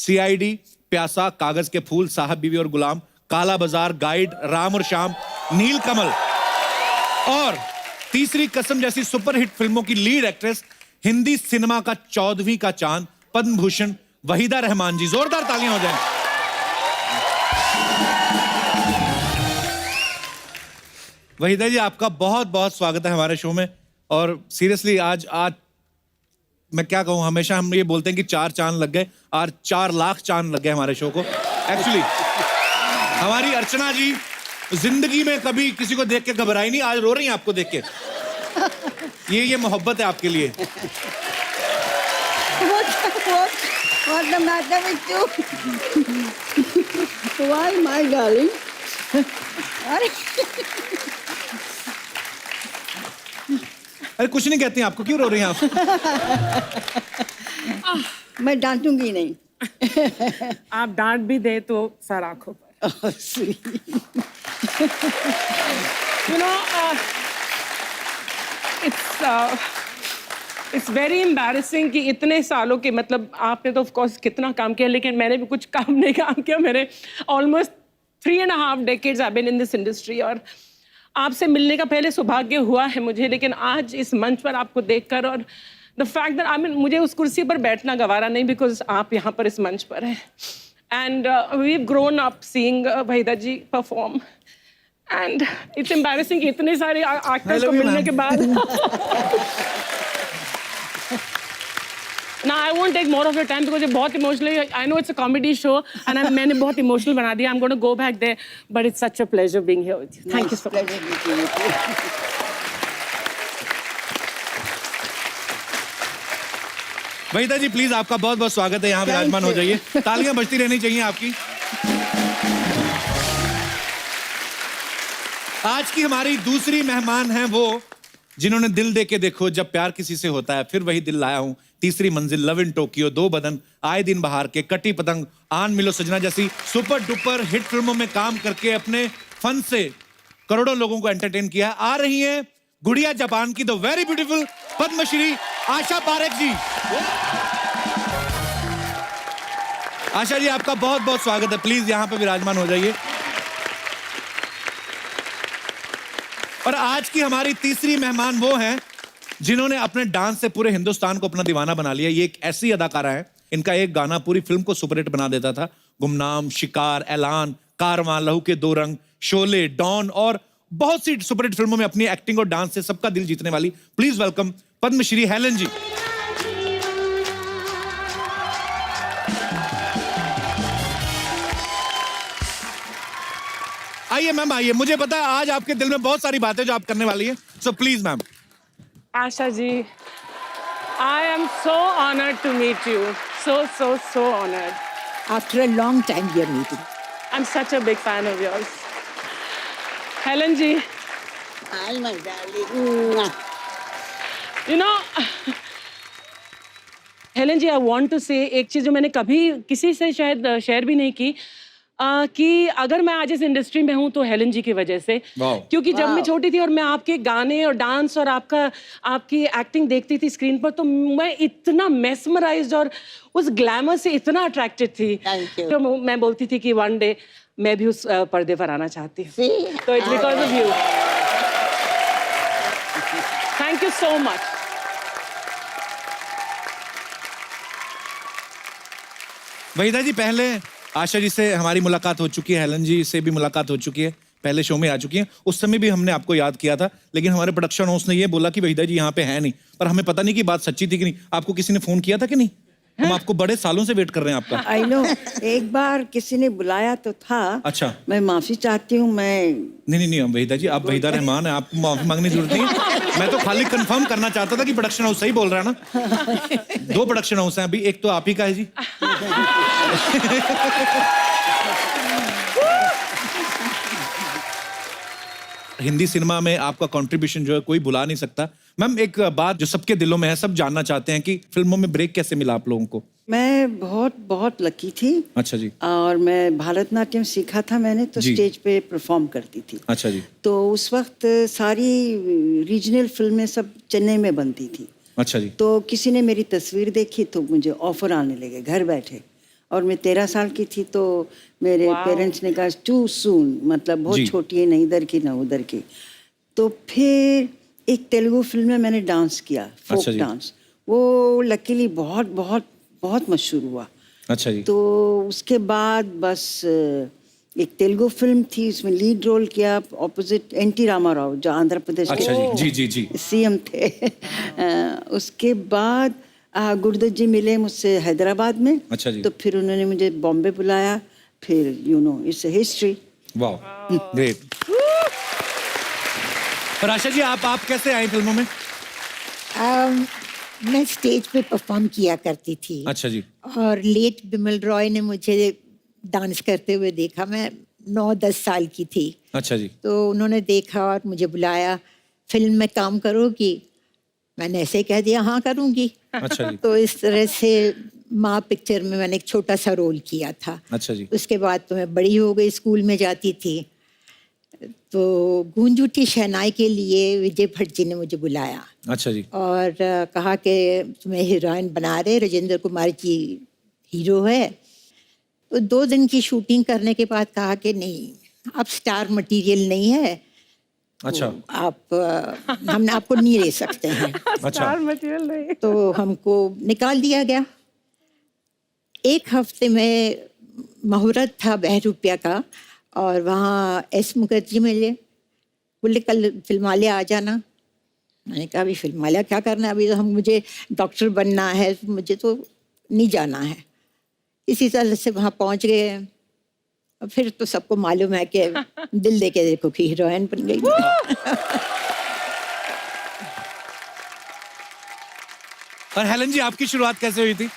CID, प्यासा, कागज के फूल, साहब बीवी और गुलाम, काला बाजार, गाइड, राम और शाम, नील कमल और तीसरी कसम जैसी सुपरहिट फिल्मों की लीड एक्ट्रेस, हिंदी सिनेमा का 14वीं का चांद, पद्म भूषण वहीदा रहमान जी। जोरदार तालियां हो जाएं। वहीदा जी, आपका बहुत बहुत स्वागत है हमारे शो में। और सीरियसली आज मैं क्या कहूं, हमेशा हम ये बोलते हैं कि 4 चांद लग गए, आज 4 लाख चांद लग गए हमारे शो को। एक्चुअली हमारी अर्चना जी जिंदगी में कभी किसी को देख के घबराई नहीं, आज रो रही हैं आपको देख के। ये मोहब्बत है आपके लिए। What's the matter with you? Why, my darling? अरे कुछ नहीं कहती, आपको क्यों रो रही हैं आप? मैं डांटूंगी नहीं। आप डांट भी दे तो सर आंखों पर। You know, it's very embarrassing कि इतने सालों के, मतलब आपने तो ऑफ कोर्स कितना काम किया, लेकिन मैंने भी कुछ काम नहीं काम किया। मेरे almost 3.5 decades I've been in this industry और आपसे मिलने का पहले सौभाग्य हुआ है मुझे, लेकिन आज इस मंच पर आपको देखकर और the fact that मुझे उस कुर्सी पर बैठना गवारा नहीं, बिकॉज आप यहाँ पर इस मंच पर हैं। And we've grown up seeing Waheeda ji perform and it's embarrassing कि इतने सारे actors को मिलने के बाद। Now I won't take more of your time because ये बहुत emotionally, I know it's a comedy show and मैंने बहुत emotional बना दिया। I'm going to go back there, but it's such a pleasure being here with you. Thank you so much. Waheeda ji please, आपका बहुत बहुत स्वागत है, यहाँ विराजमान हो जाइए। तालियां बजती रहनी चाहिए आपकी। आज की हमारी दूसरी मेहमान हैं वो जिन्होंने दिल दे के देखो, जब प्यार किसी से होता है, फिर वही दिल लाया हूं, तीसरी मंजिल, लव इन टोक्यो, 2 बदन, आए दिन बहार के, कटी पतंग, आन मिलो सजना जैसी सुपर डुपर हिट फिल्मों में काम करके अपने फन से करोड़ों लोगों को एंटरटेन किया। आ रही हैं गुड़िया जापान की the very beautiful Padmashri Asha Parekh जी। आशा जी, आपका बहुत बहुत स्वागत है, प्लीज यहां पे विराजमान हो जाइए। और आज की हमारी तीसरी मेहमान वो हैं जिन्होंने अपने डांस से पूरे हिंदुस्तान को अपना दीवाना बना लिया। ये एक ऐसी अदाकारा है, इनका एक गाना पूरी फिल्म को सुपरहिट बना देता था। गुमनाम, शिकार, ऐलान, कारवां, लहू के 2 रंग, शोले, डॉन और बहुत सी सुपरहिट फिल्मों में अपनी एक्टिंग और डांस से सबका दिल जीतने वाली, प्लीज वेलकम पद्मश्री हेलन जी। आइए मैम, आइए। मुझे पता है आज आपके दिल में बहुत सारी बातें जो आप करने वाली हैं, so please ma'am. Asha ji, I am so honored to meet you. So honored. After a long time we are meeting. I'm such a big fan of yours. Helen ji. Hi, my darling. You know, Helen ji, I want to say एक चीज़ जो मैंने कभी किसी से शायद share भी नहीं की, कि अगर मैं आज इस इंडस्ट्री में हूँ तो हेलन जी की वजह से। क्योंकि जब मैं छोटी थी और मैं आपके गाने और डांस और आपकी एक्टिंग देखती थी स्क्रीन पर, तो मैं इतना मेस्मराइज्ड और उस ग्लैमर से इतना अट्रैक्टेड थी। तो मैं बोलती थी कि वन डे मैं भी उस पर्दे पर आना चाहती हूँ। तो it's because of you. Thank you so much. Waheeda ji, पहले आशा जी से हमारी मुलाकात हो चुकी है, हेलन जी से भी मुलाकात हो चुकी है, पहले शो में आ चुकी हैं। उस समय भी हमने आपको याद किया था, लेकिन हमारे प्रोडक्शन हाउस ने ये बोला कि वहीदा जी यहाँ पे है नहीं, पर हमें पता नहीं कि बात सच्ची थी कि नहीं। आपको किसी ने फोन किया था कि नहीं? हम आपको बड़े सालों से वेट कर रहे हैं आपका। I know, एक बार किसी ने बुलाया तो था। अच्छा, मैं माफी चाहती हूँ। नहीं वहीदा जी, आप वहीदा रहमान है, आपको माफी मांगने की जरूरत नहीं है। मैं तो खाली कंफर्म करना चाहता था कि प्रोडक्शन हाउस सही बोल रहा है ना। 2 प्रोडक्शन हाउस हैं अभी, एक तो आप ही का है जी। हिंदी सिनेमा में आपका कंट्रीब्यूशन जो है कोई भुला नहीं सकता। मैम, एक बात जो सबके दिलों में है, सब जानना चाहते हैं कि फिल्मों में ब्रेक कैसे मिला आप लोगों को? मैं बहुत लकी थी। अच्छा जी। और मैं भारतनाट्यम सीखा था मैंने, तो स्टेज पे परफॉर्म करती थी। अच्छा जी। तो उस वक्त सारी रीजनल फिल्में सब चेन्नई में बनती थी। अच्छा जी। तो किसी ने मेरी तस्वीर देखी तो मुझे ऑफर आने लगे घर बैठे, और मैं 13 साल की थी, तो मेरे पेरेंट्स ने कहा टू सून, मतलब बहुत जी। छोटी है, ना इधर की ना उधर की। तो फिर एक तेलुगु फिल्म में मैंने डांस किया, फोक अच्छा जी। डांस। वो लकीली बहुत बहुत बहुत मशहूर हुआ। अच्छा जी। तो उसके बाद बस एक तेलुगु फिल्म थी, उसमें लीड रोल किया ऑपोजिट एनटी रामाराव, जो आंध्र प्रदेश अच्छा जी, जी, जी। सीएम थे। उसके बाद गुरुदत्त जी मिले मुझसे हैदराबाद में। अच्छा जी। तो फिर उन्होंने मुझे बॉम्बे बुलाया, फिर इट्स हिस्ट्री। वाह, ग्रेट। और आशा जी, आप कैसे आए फिल्मों में? मैं स्टेज पे परफॉर्म किया करती थी। अच्छा जी। और लेट बिमल रॉय ने मुझे डांस करते हुए देखा। मैं 9-10 साल की थी। अच्छा जी। तो उन्होंने देखा और मुझे बुलाया, फिल्म में काम करोगी? मैंने ऐसे ही कह दिया हाँ करूँगी। अच्छा जी। तो इस तरह से माँ पिक्चर में मैंने एक छोटा सा रोल किया था। अच्छा जी। उसके बाद तो मैं बड़ी हो गई, स्कूल में जाती थी। तो गूंज उठी शहनाई के लिए विजय भट्ट जी ने मुझे बुलाया अच्छा जी। और कहा कि तुम्हें हीरोइन बना रहे, राजेंद्र कुमार जी हीरो है। तो 2 दिन की शूटिंग करने के बाद कहा कि नहीं, आप स्टार मटेरियल नहीं है, अच्छा। तो आप हम आपको नहीं ले सकते हैं। अच्छा। स्टार मटेरियल नहीं। तो हमको निकाल दिया गया। 1 हफ्ते में मुहूर्त था बहरूपिया का, और वहाँ एस मुखर्जी मिले, बोले कल फिल्मालय आ जाना। मैंने कहा अभी फिल्मालय क्या करना है, अभी तो मुझे डॉक्टर बनना है, मुझे तो नहीं जाना है। इसी तरह से वहाँ पहुँच गए। और फिर तो सबको मालूम है कि दिल दे के देखो कि हीरोइन बन गई। और हेलन जी, आपकी शुरुआत कैसे हुई थी?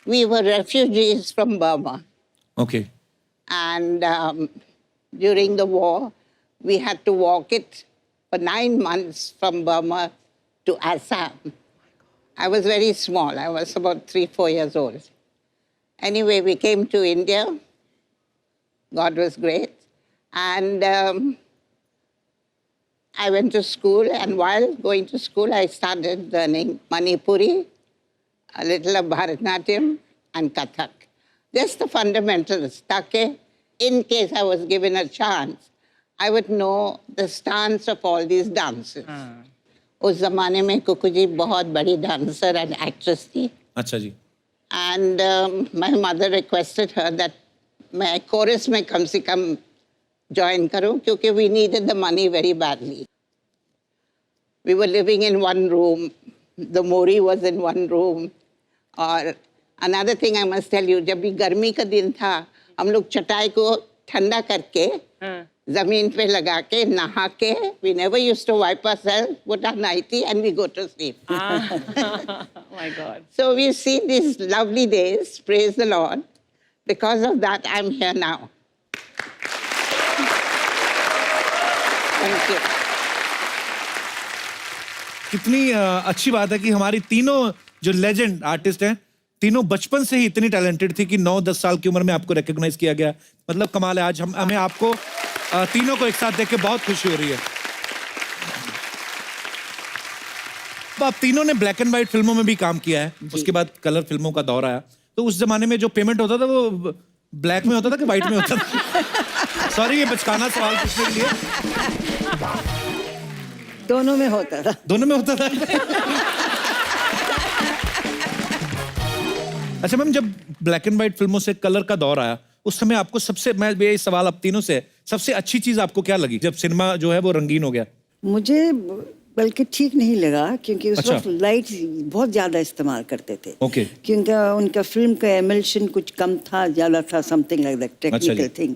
We were refugees from Burma. Okay. And during the war, we had to walk it for 9 months from Burma to Assam. I was very small. I was about 3-4 years old. Anyway, we came to India. God was great. And I went to school. And while going to school, I started learning Manipuri, a little of Bharatanatyam, and Kathak. Just the fundamentals. Take, in case I was given a chance, I would know the stance of all these dances. उस ज़माने में कुकू जी बहुत बड़ी dancer and actress थी. अच्छा जी। And my mother requested her that मैं chorus में कम से कम join करूं, क्योंकि we needed the money very badly. We were living in one room. The Mori was in one room. और another thing I must tell you, जब भी गर्मी का दिन था, हम लोग चटाई को ठंडा करके जमीन पे लगा के नहा के, we never used to wipe ourselves, put our nightie and we go to sleep. Oh my God. So we've seen these lovely days, praise the Lord. Because of that, I'm here now. Thank you. कितनी अच्छी बात है कि हमारी तीनों जो legend artist हैं, तीनों बचपन से ही इतनी टैलेंटेड थी कि 9-10 साल की उम्र में आपको रिकॉग्नाइज किया गया। मतलब कमाल है। आज हमें आपको तीनों को एक साथ देख के बहुत खुशी हो रही है। तो आप तीनों ने ब्लैक एंड व्हाइट फिल्मों में भी काम किया है, उसके बाद कलर फिल्मों का दौर आया। तो उस जमाने में जो पेमेंट होता था वो ब्लैक में होता था कि व्हाइट में होता था? सॉरी, ये बचकाना सवाल पूछने के लिए। दोनों में होता था। दोनों में होता था। अच्छा मैम, जब ब्लैक एंड व्हाइट फिल्मों से कलर का दौर आया, उस समय आपको सबसे, मैं ये सवाल आप तीनों से, सबसे अच्छी चीज आपको क्या लगी जब सिनेमा जो है वो रंगीन हो गया? मुझे बल्कि ठीक नहीं लगा, क्योंकि उस अच्छा। वक्त लाइट बहुत ज्यादा इस्तेमाल करते थे। ओके। क्योंकि उनका फिल्म का एमल्शन कुछ कम था, ज्यादा था, something like that, technical thing.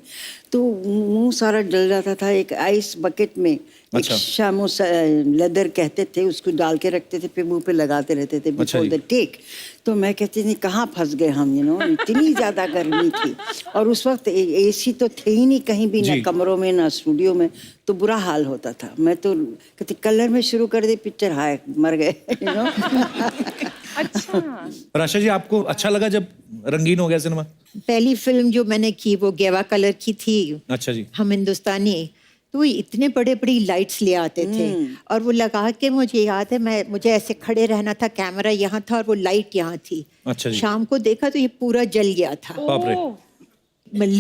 तो मुंह सारा जल जाता था। एक आइस बकेट में अच्छा। एक शामो लेदर कहते थे, उसको डाल के रखते थे, फिर मुंह पे लगाते रहते थे बिफोर द टेक। तो मैं कहती थी कहाँ फंस गए हम, इतनी ज्यादा गर्मी थी। और उस वक्त एसी तो थे ही नहीं कहीं भी, ना कमरों में ना स्टूडियो में। तो बुरा हाल होता था। मैं तो कहती कलर में शुरू कर दी पिक्चर, हाय मर गए। अच्छा। राशा जी, आपको अच्छा लगा जब रंगीन हो गया सिनेमा? पहली फिल्म जो मैंने की वो गेवा कलर की थी। अच्छा जी। हम हिंदुस्तानी। तो वो इतने बड़े बड़ी लाइट्स ले आते थे और वो लगा के, मुझे याद है मुझे ऐसे खड़े रहना था, कैमरा यहाँ था और वो लाइट यहाँ थी। अच्छा जी। शाम को देखा तो ये पूरा जल गया था। बाप रे।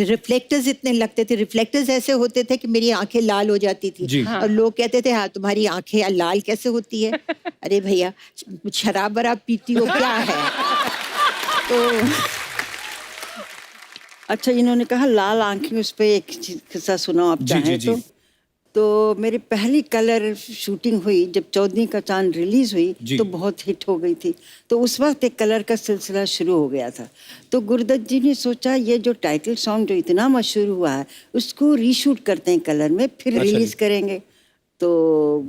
रिफ्लेक्टर्स इतने लगते थे, रिफ्लेक्टर्स ऐसे होते थे कि मेरी आंखें लाल हो जाती थी। जी। और लोग कहते थे हाँ तुम्हारी आंखें लाल कैसे होती है? अरे भैया शराब वराब पीती हो क्या है? तो अच्छा, इन्होंने कहा लाल आंखें, उस पर एक किस्सा सुनाओ आप चाहें जी। तो मेरी पहली कलर शूटिंग हुई जब 14 का चांद रिलीज हुई तो बहुत हिट हो गई थी। तो उस वक्त एक कलर का सिलसिला शुरू हो गया था। तो गुरुदत्त जी ने सोचा ये जो टाइटल सॉन्ग जो इतना मशहूर हुआ है उसको रीशूट करते हैं कलर में, फिर रिलीज करेंगे। तो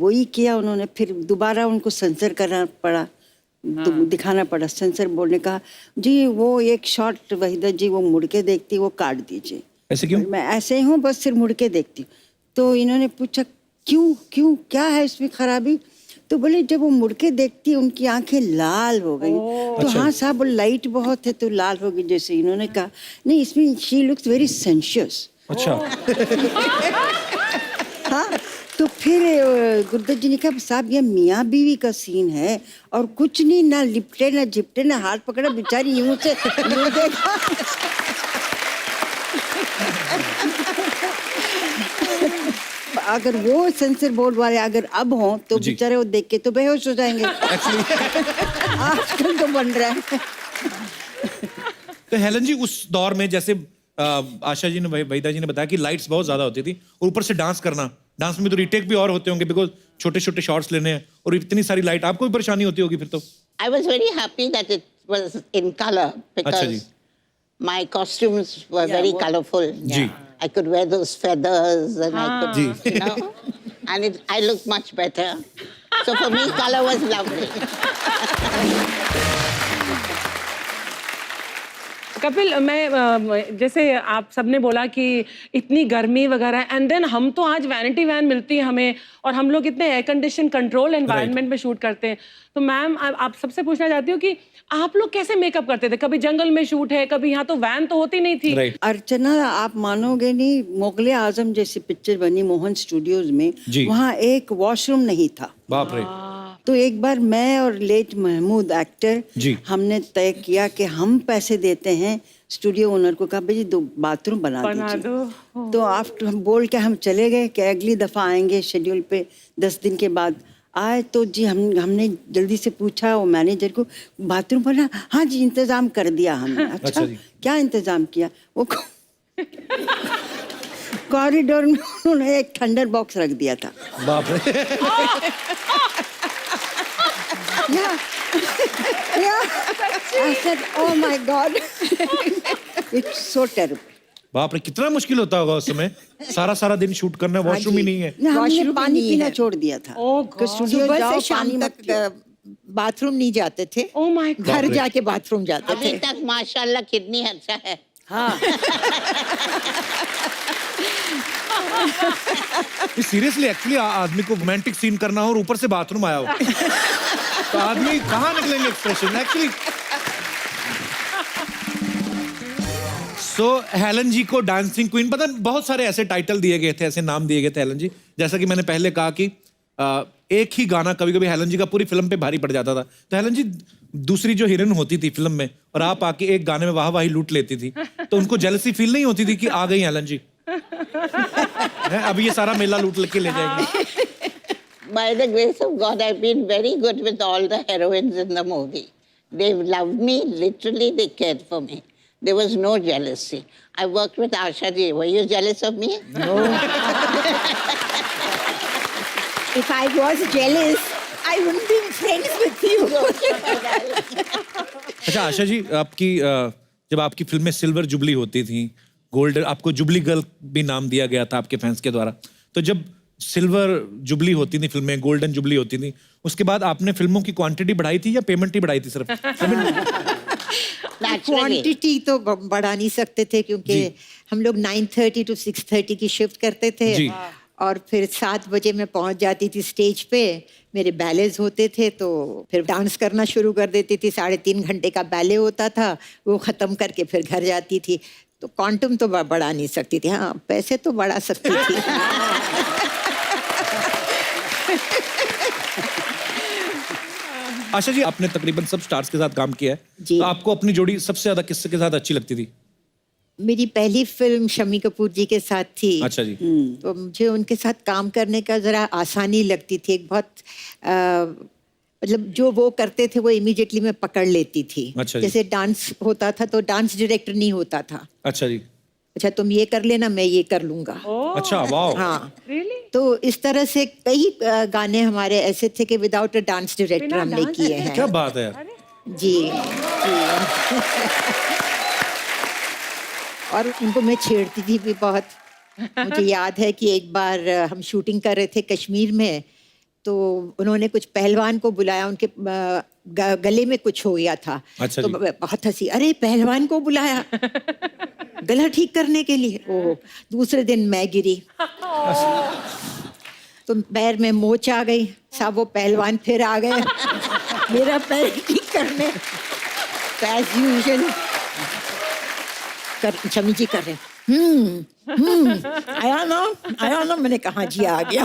वही किया उन्होंने। फिर दोबारा उनको सेंसर करना पड़ा, दिखाना पड़ा। सेंसर बोर्ड ने कहा जी वो एक शॉट वहीदा जी वो मुड़ के देखती, वो काट दीजिए। ऐसे क्यों? मैं ऐसे ही हूँ, बस सिर्फ मुड़ के देखती हूँ। तो इन्होंने पूछा क्यों क्या है इसमें खराबी? तो बोले जब वो मुड़ के देखती उनकी आंखें लाल हो गई। तो हाँ साहब वो लाइट बहुत है तो लाल हो गई। जैसे इन्होंने कहा नहीं इसमें शी लुक्स वेरी सेंशियस। अच्छा। हाँ तो फिर गुरुदत्त जी ने कहा साहब ये मियाँ बीवी का सीन है और कुछ नहीं, ना लिपटे ना झिपटे ना हाथ पकड़ा, बेचारी यूं से यूं देखा। अगर वो सेंसर बोर्ड वाले अगर अब हों तो बेचारे वो देख के तो बेहोश हो जाएंगे। आजकल तो बन रहा है। तो हेलन जी उस दौर में जैसे आशा जी ने वहीदा जी ने बताया कि लाइट्स बहुत ज्यादा होती थी और ऊपर से डांस करना, डांस में तो रीटेक भी और होते होंगे बिकॉज छोटे छोटे शॉट्स लेने हैं और इतनी सारी लाइट, आपको भी परेशानी होती होगी फिर तो? I was very happy that it was in color because my costumes were very colorful. Ji. I could wear those feathers and I could, ji. you know, and I looked much better. So for me, color was lovely. Kapil, मैं जैसे आप सबने बोला कि इतनी गर्मी वगैरह, and then हम तो आज वैनिटी वैन मिलती है हमें और हम लोग इतने एयर कंडीशन कंट्रोल एनवायरनमेंट में शूट करते हैं। तो मैम आप सबसे पूछना चाहती हूँ कि आप लोग कैसे मेकअप करते थे? कभी जंगल में शूट है, कभी यहाँ तो वैन तो होती नहीं थी। अर्चना आप मानोगे नहीं, मुगले आजम जैसी पिक्चर बनी मोहन स्टूडियोज में, वहाँ एक वॉशरूम नहीं था। बाप रे। तो एक बार मैं और लेट महमूद एक्टर हमने तय किया कि हम पैसे देते हैं, स्टूडियो ओनर को कहा भाई 2 बाथरूम बना दीजिए। तो आफ्टर हम बोल के हम चले गए कि अगली दफा आएंगे शेड्यूल पे। 10 दिन के बाद आए तो जी हमने जल्दी से पूछा वो मैनेजर को बाथरूम बना? हाँ जी इंतजाम कर दिया हमने। अच्छा क्या इंतजाम किया? वो कॉरिडोर में उन्होंने एक थंडर बॉक्स रख दिया था। बाप रे। I said, oh my God, it's so terrible. बाप रे, कितना मुश्किल होता होगा उस समय, सारा दिन शूट करना, वॉशरूम ही नहीं है। हमने पानी पीना छोड़ दिया था। सुबह से शाम तक बाथरूम नहीं जाते थे। Oh my God. घर जाके बाथरूम जाते थे। अभी तक माशाल्लाह कितनी अच्छा है। हाँ। सीरियसली एक्चुअली आदमी को रोमांटिक सीन करना हो और ऊपर से बाथरूम आया हो तो आदमी कहाँ निकलेंगे एक्सप्रेशन एक्चुअली। सो हेलन जी को डांसिंग क्वीन, पता बहुत सारे ऐसे टाइटल दिए गए थे, ऐसे नाम दिए गए थे हेलन जी। जैसा कि मैंने पहले कहा कि एक ही गाना कभी कभी हेलन जी का पूरी फिल्म पे भारी पड़ जाता था। तो हेलन जी दूसरी जो हीरोइन होती थी फिल्म में और आप आके एक गाने में वाह लूट लेती थी, तो उनको जेलसी फील नहीं होती थी कि आ गई हेलन जी, अब ये सारा मेला लूट के ले जाएंगे? By the grace of God, I've been very good with all the heroines in the movie. They loved me, literally they cared for me. There was no jealousy. I worked with Asha ji. Were you jealous of me? No. If I was jealous, I wouldn't be friends with you. अच्छा आशा जी, आपकी जब आपकी film में silver jubilee होती थी, golden, आपको jubilee girl भी नाम दिया गया था आपके फैंस के द्वारा। तो जब सिल्वर जुबली होती थी फिल्में, गोल्डन जुबली होती थी, उसके बाद आपने फिल्मों की क्वांटिटी बढ़ाई थी या पेमेंट ही बढ़ाई थी सिर्फ? क्वांटिटी तो बढ़ा नहीं सकते थे क्योंकि हम लोग 9:30 to 6:30 की शिफ्ट करते थे और फिर 7 बजे मैं पहुंच जाती थी स्टेज पे, मेरे बैलेज होते थे तो फिर डांस करना शुरू कर देती थी। 3.5 घंटे का बैले होता था, वो ख़त्म करके फिर घर जाती थी। तो क्वांटम तो बढ़ा नहीं सकती थी, हाँ पैसे तो बढ़ा सकती थी। आशा जी, आपने तकरीबन सब स्टार्स के साथ काम किया है, जी। तो आपको अपनी जोड़ी सबसे ज्यादा किसके के साथ अच्छी लगती थी? मेरी पहली फिल्म शम्मी कपूर जी के साथ थी। अच्छा जी। तो मुझे उनके साथ काम करने का ज़रा आसानी लगती थी। एक बहुत मतलब जो वो करते थे वो इमीडिएटली मैं पकड़ लेती थी। अच्छा जी। जैसे डांस होता था तो डांस डायरेक्टर नहीं होता था। अच्छा जी। अच्छा तुम ये कर लेना, मैं ये कर लूँगा। अच्छा, वाह। हाँ, रियली? तो इस तरह से कई गाने हमारे ऐसे थे कि विदाउट अ डांस डायरेक्टर बिना हमने डांस किए हैं। क्या बात है। जी जी। और उनको मैं छेड़ती थी भी बहुत। मुझे याद है कि एक बार हम शूटिंग कर रहे थे कश्मीर में, तो उन्होंने कुछ पहलवान को बुलाया, उनके गले में कुछ हो गया था। अच्छा तो जी। मैं बहुत हंसी, अरे पहलवान को बुलाया गला ठीक करने के लिए। ओह, दूसरे दिन मैं गिरी तो पैर में मोच आ गई। साहब वो पहलवान फिर आ गए मेरा पैर ठीक करने। एज यूजुअल शमी जी कर रहे आया ना, मैंने कहा जी आ गया।